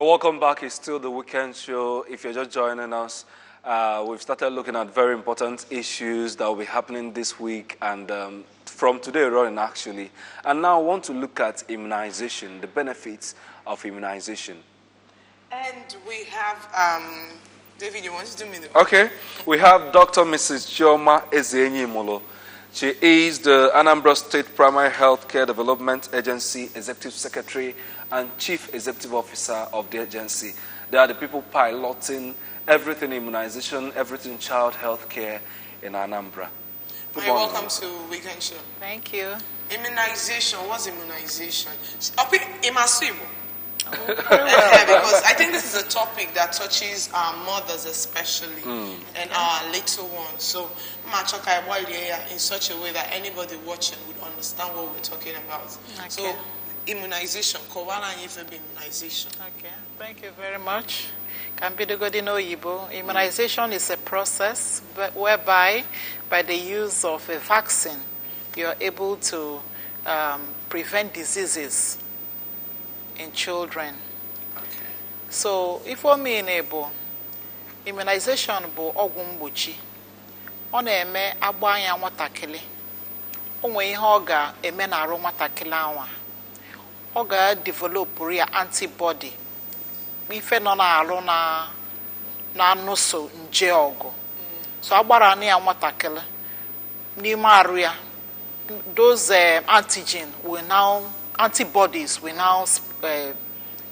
Welcome back. It's still the weekend show. If you're just joining us, we've started looking at very important issues that will be happening this week and from today running actually. And now I want to look at immunization, the benefits of immunization. And we have, David, you want to do me the... Okay. We have Dr. Mrs. Chioma Ezenyi-Molo. She is the Anambra State Primary Health Care Development Agency Executive Secretary and Chief Executive Officer of the agency. They are the people piloting everything immunization, everything child health care in Anambra. Hi, welcome to Weekend Show. Thank you. Immunization, what's immunization? Because I think this is a topic that touches our mothers especially and our little ones. So in such a way that anybody watching would understand what we're talking about. Okay. So immunization, immunization. Okay, thank you very much. Immunization is a process whereby by the use of a vaccine you're able to prevent diseases in children. Okay. So if we mean able immunization bụ ọgwụ mgbochi ọ na-eme agba anya nwatakịrị o nwere ihe ọ ga-eme n'arụ nwatakịrị anwa ọ ga-develop ya antibody ife nọ n'arụ na-anụso nje ọgụ so agbara na ya nwatakịrị n'ime arụ ya those antibodies will now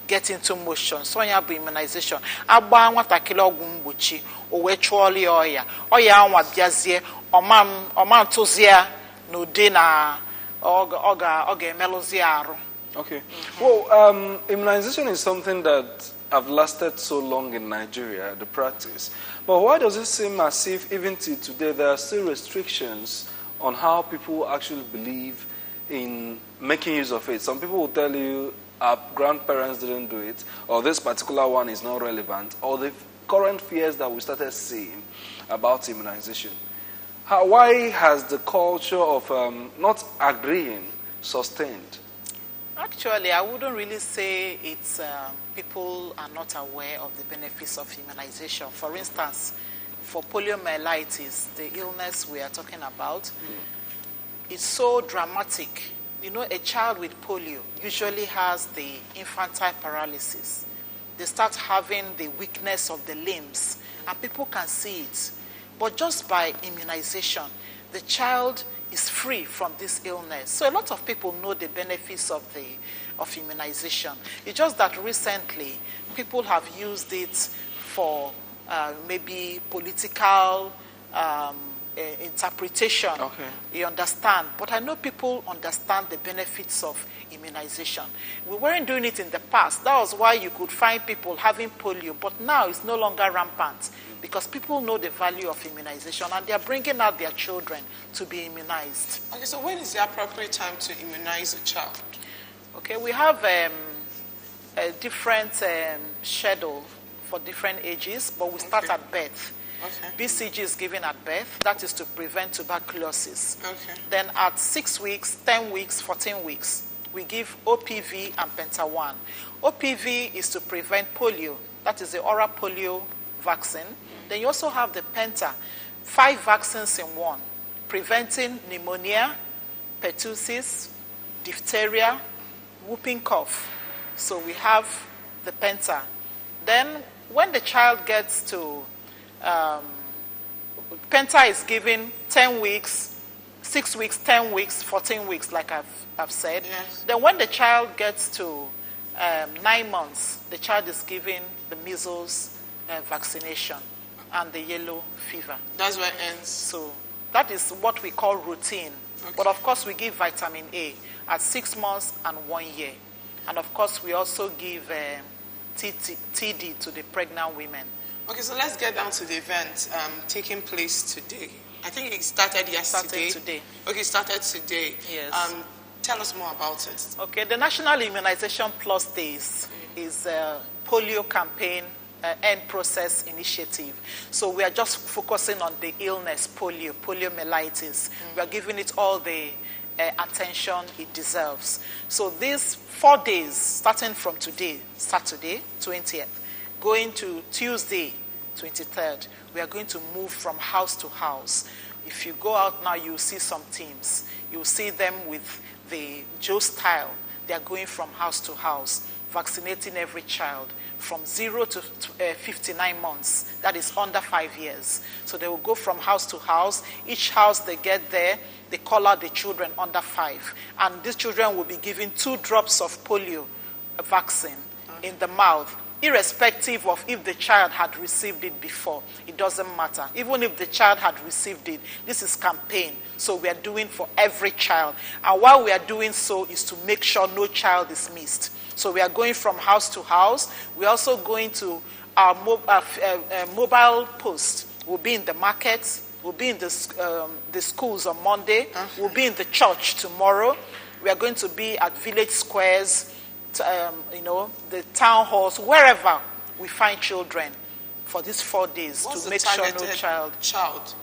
get into motion. So ya bụ immunization. Agba nwatakịrị ọgwụ mgbochi o wee chụọla ya ọya anwa bịazie ọma ntụzi ya n'ụdị na ọ ga-emelụzi arụ. Okay. Well, immunization is something that have lasted so long in Nigeria, the practice. But why does it seem as if even till today there are still restrictions on how people actually believe in making use of it? Some people will tell you our grandparents didn't do it, or this particular one is not relevant, or the current fears that we started seeing about immunization. Why has the culture of not agreeing sustained? Actually, I wouldn't really say it's people are not aware of the benefits of immunization. For instance, for poliomyelitis, the illness we are talking about, it's so dramatic. You know, a child with polio usually has the infantile paralysis. They start having the weakness of the limbs, and people can see it. But just by immunization, the child is free from this illness. So a lot of people know the benefits of immunization. It's just that recently, people have used it for maybe political interpretation. Okay. You understand? But I know people understand the benefits of immunization. We weren't doing it in the past. That was why you could find people having polio. But now it's no longer rampant because people know the value of immunization and they are bringing out their children to be immunized. Okay, so when is the appropriate time to immunize a child? Okay, we have a different schedule for different ages, but we start at birth. Okay. BCG is given at birth. That is to prevent tuberculosis. Okay. Then at 6 weeks, 10 weeks, 14 weeks, we give OPV and Penta-1. OPV is to prevent polio. That is the oral polio vaccine. Then you also have the Penta, 5 vaccines in one, preventing pneumonia, pertussis, diphtheria, whooping cough. So we have the Penta. Then when the child gets to Penta is given 10 weeks, 6 weeks, 10 weeks, 14 weeks, like I've said. Yes. Then when the child gets to 9 months, the child is given the measles vaccination and the yellow fever. That's where it ends. So that is what we call routine. Okay. But of course we give vitamin A at 6 months and 1 year. And of course we also give TD to the pregnant women. Okay, so let's get down to the event taking place today. I think it started yesterday. Started today. Okay, it started today. Yes. Tell us more about it. Okay, the National Immunization Plus Days is a polio campaign end process initiative. So we are just focusing on the illness, poliomyelitis. We are giving it all the attention it deserves. So these 4 days, starting from today, Saturday, 20th, going to Tuesday, 23rd, we are going to move from house to house. If you go out now, you'll see some teams. You'll see them with the Joe style. They are going from house to house, vaccinating every child from 0 to 59 months. That is under 5 years. So they will go from house to house. Each house they get there, they call out the children under 5. And these children will be given 2 drops of polio vaccine in the mouth, irrespective of if the child had received it before. It doesn't matter. Even if the child had received it, this is campaign. So we are doing for every child. And while we are doing so is to make sure no child is missed. So we are going from house to house. We're also going to our mobile post. We'll be in the markets. We'll be in the schools on Monday. We'll be in the church tomorrow. We are going to be at village squares, the town halls, wherever we find children for these 4 days. What's to make sure no child?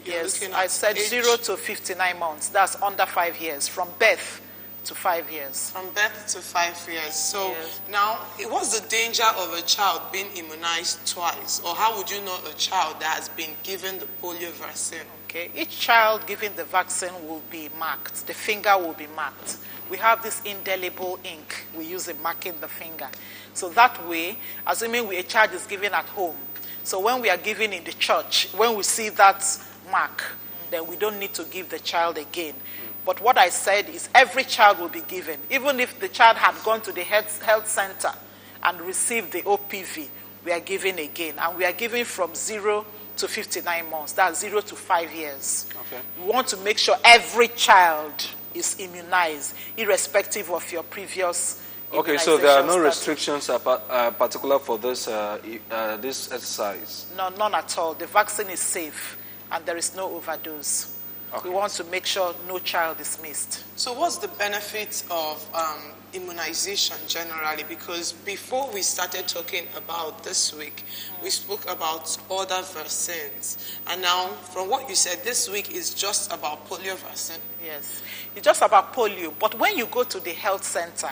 Yes, I said age? 0 to 59 months. That's under 5 years, from birth to 5 years. From birth to 5 years. So yes. Now, what's the danger of a child being immunized twice? Or how would you know a child that has been given the polio vaccine? Okay, each child given the vaccine will be marked. The finger will be marked. We have this indelible ink we use in marking the finger. So that way, assuming a child is given at home, so when we are giving in the church, when we see that mark, then we don't need to give the child again. But what I said is every child will be given. Even if the child had gone to the health center and received the OPV, we are giving again. And we are giving from 0 to 59 months. That's 0 to 5 years. Okay. We want to make sure every child is immunized, irrespective of your previous Okay, so there are no restrictions particular for this exercise? No, none at all. The vaccine is safe and there is no overdose. Okay. We want to make sure no child is missed. So what's the benefit of immunization generally? Because before we started talking about this week, we spoke about other vaccines. And now, from what you said, this week is just about polio vaccine. Yes, it's just about polio. But when you go to the health center,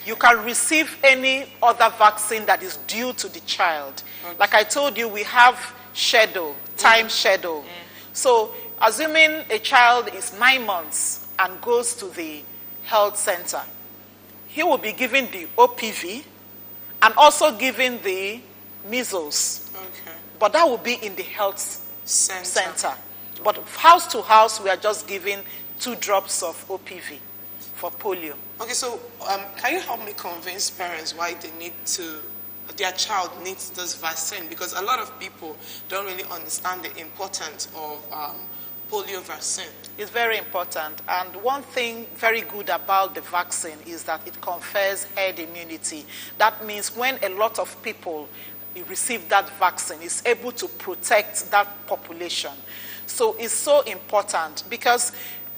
you can receive any other vaccine that is due to the child. Okay. Like I told you, we have time schedule. So assuming a child is 9 months and goes to the health center, he will be given the OPV and also given the measles. Okay. But that will be in the health center. But house to house, we are just giving 2 drops of OPV for polio. Okay, so can you help me convince parents why their child needs this vaccine? Because a lot of people don't really understand the importance of polio vaccine. It's very important. And one thing very good about the vaccine is that it confers herd immunity. That means when a lot of people receive that vaccine, it's able to protect that population. So it's so important because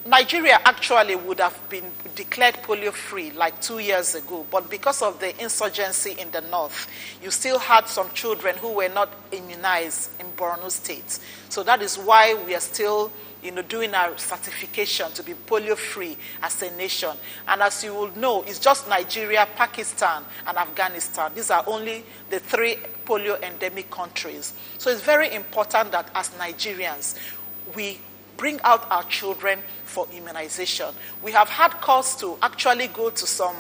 Nigeria actually would have been declared polio-free like 2 years ago, but because of the insurgency in the north, you still had some children who were not immunized in Borno State. So that is why we are still doing our certification to be polio-free as a nation. And as you will know, it's just Nigeria, Pakistan, and Afghanistan. These are only the 3 polio endemic countries. So it's very important that as Nigerians, we bring out our children for immunization. We have had cause to actually go to some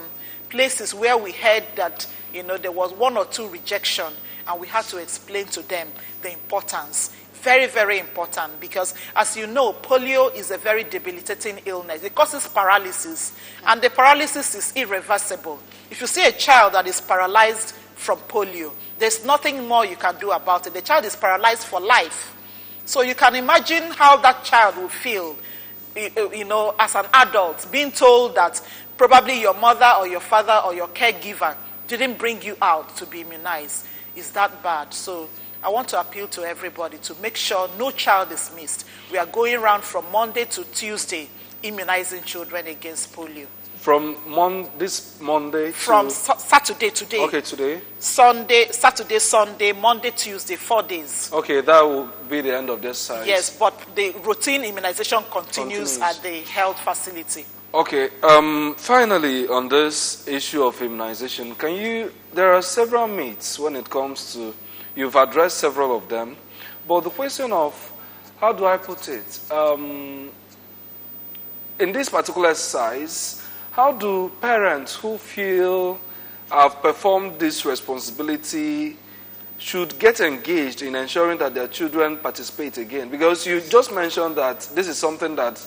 places where we heard that there was 1 or 2 rejection, and we had to explain to them the importance. Very, very important, because as you know, polio is a very debilitating illness. It causes paralysis, and the paralysis is irreversible. If you see a child that is paralyzed from polio, there's nothing more you can do about it. The child is paralyzed for life. So you can imagine how that child will feel, as an adult, being told that probably your mother or your father or your caregiver didn't bring you out to be immunized. It's that bad. So I want to appeal to everybody to make sure no child is missed. We are going around from Monday to Tuesday immunizing children against polio. From this Monday From to... Saturday today. Okay, today. Saturday, Sunday, Monday, Tuesday, 4 days. Okay, that will be the end of this size. Yes, but the routine immunization continues at the health facility. Okay, finally on this issue of immunization, there are several myths when it comes to, you've addressed several of them, but the question of, how do I put it? In this particular exercise, how do parents who feel have performed this responsibility should get engaged in ensuring that their children participate again? Because you just mentioned that this is something that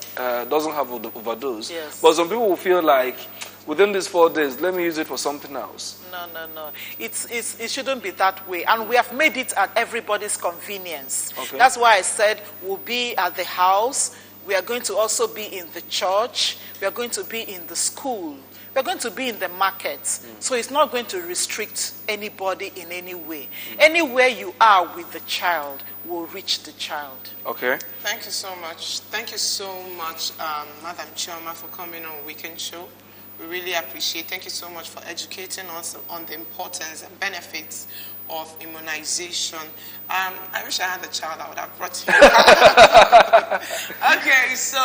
doesn't have overdose. Yes. But some people will feel like, within these 4 days, let me use it for something else. No. It shouldn't be that way. And we have made it at everybody's convenience. Okay. That's why I said we'll be at the house. We are going to also be in the church. We are going to be in the school. We are going to be in the markets. So it's not going to restrict anybody in any way. Anywhere you are with the child will reach the child. Okay. Thank you so much. Thank you so much, Madam Chioma, for coming on Weekend Show. We really appreciate it. Thank you so much for educating us on the importance and benefits of immunization. I wish I had a child, I would have brought him. Okay, so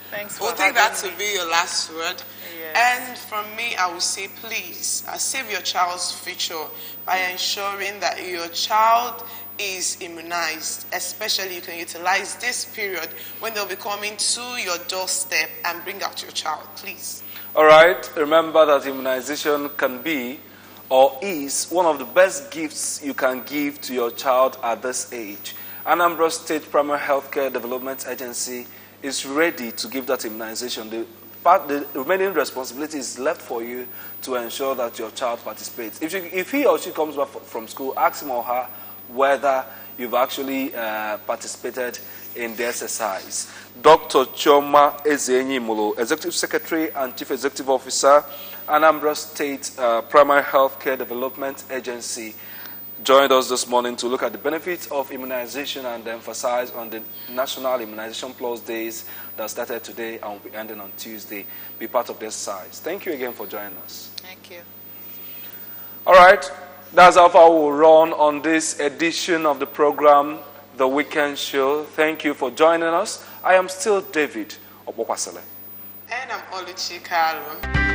Thanks for we'll take that having to be your last word. Yes. And from me, I will say, please, save your child's future by ensuring that your child is immunized. Especially you can utilize this period when they'll be coming to your doorstep and bring out your child, please. All right. Remember that immunization can be or is one of the best gifts you can give to your child at this age. Anambra State Primary Healthcare Development Agency is ready to give that immunization. The remaining responsibility is left for you to ensure that your child participates. If he or she comes back from school, ask him or her whether you've actually participated in the exercise. Dr. Chioma Ezenyimolo, Executive Secretary and Chief Executive Officer, Anambra State Primary Healthcare Development Agency, joined us this morning to look at the benefits of immunization and emphasize on the National Immunization Plus Days that started today and will be ending on Tuesday. Be part of this exercise. Thank you again for joining us. Thank you. All right, that's how far we'll run on this edition of the program, The Weekend Show. Thank you for joining us. I am still David Obokwasele. And I'm Oluchi Kalu.